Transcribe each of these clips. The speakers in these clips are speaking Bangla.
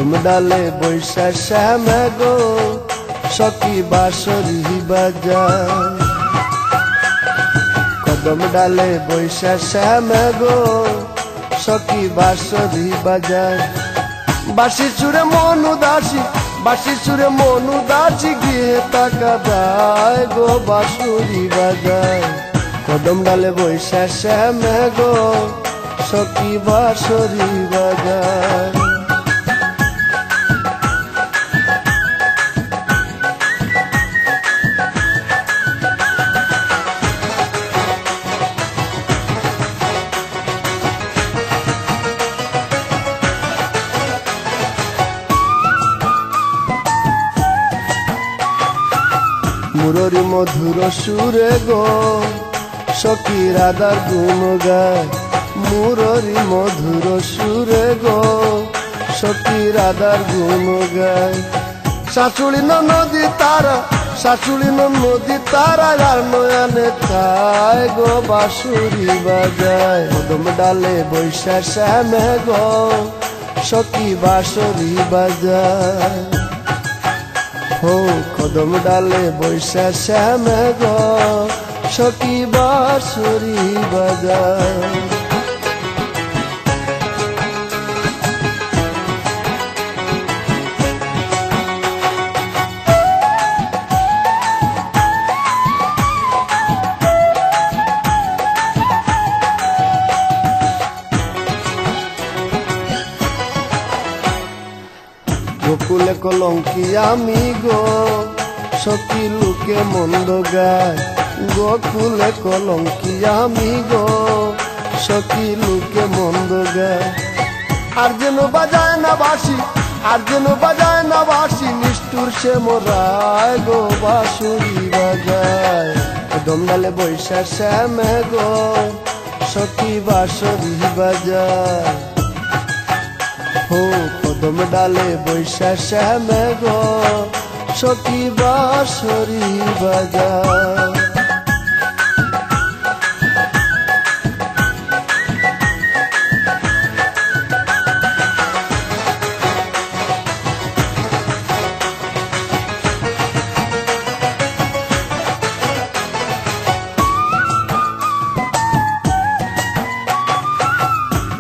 কদম ডালে বৈশা শ্যামা গো সখী বাঁশরি বাজায়। কদম ডালে বৈশা শ্যামা গো সখী বাঁশরি বাজায়। বাঁশি সুরে মন উদাসী, বাঁশি সুরে মন উদাসী গিয়ে তাকা যায় গো বাঁশরি বাজায়। কদম ডালে বৈশা শ্যামা গো সখী বাঁশরি বাজায়। মুররি মধুর সুরে গো সখী রাধার গুণ গায়। মুররি মধুর সুরে গো সখী রাধার গুণ গায়। শাশুড়ি নদী তারা, শাশুড়ি নদী তারা আর নয়নে তাই গো বাঁশরি বাজায়। কদম ডালে বৈশা শ্যামা গো সখী বাঁশরি বাজায়। হো কদম ডালে বৈশা শ্যামা গো সখী বাঁশরি বাজায়। গোকুলে কলঙ্কি আমি গো সখী লোকে মন্দ গায়। গোকুলে কলঙ্কি আমি গো সখী লোকে মন্দ গায়। আর যেন বাজায় না বাঁশি, আর যেন বাজায় না বাঁশি নিষ্ঠুর সে মোরায় গো বাঁশরি বাজায়। কদম ডালে বৈশা শ্যামা গো সখী বাঁশরি বাজায়। হো কদম ডালে বৈশা শ্যামা গো সখী বাঁশরি বাজায়।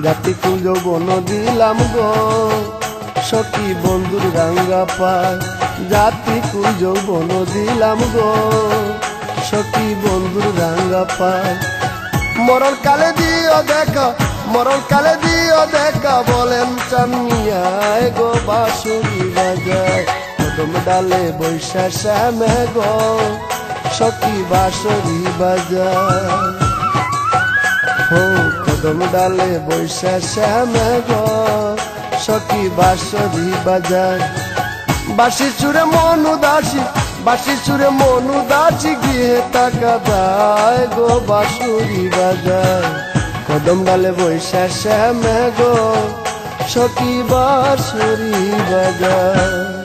জাতি কুল যৌবন দিলাম গো সখী বন্ধুর রাঙ্গা পায়। জাতি কুল যৌবন দিলাম গো সখী বন্ধুর রাঙ্গা পায়। মরণ কালে দিও দেখা, মরণ কালে দিও দেখা বলেন চামিয়ায় গো বাঁশরি বাজায়। কদম ডালে বৈশা শ্যামা গো সখী বাঁশরি বাজায়। হো কদম ডালে বৈশা শ্যামা গো সখী বাঁশরি বাজায়। বাঁশি সুরে মন উদাসী, বাঁশি সুরে মন উদাসী গিয়ে তাকা যায় গো বাঁশরি বাজায়। কদম ডালে বৈশা শ্যামা গো সখী বাঁশরি বাজায়।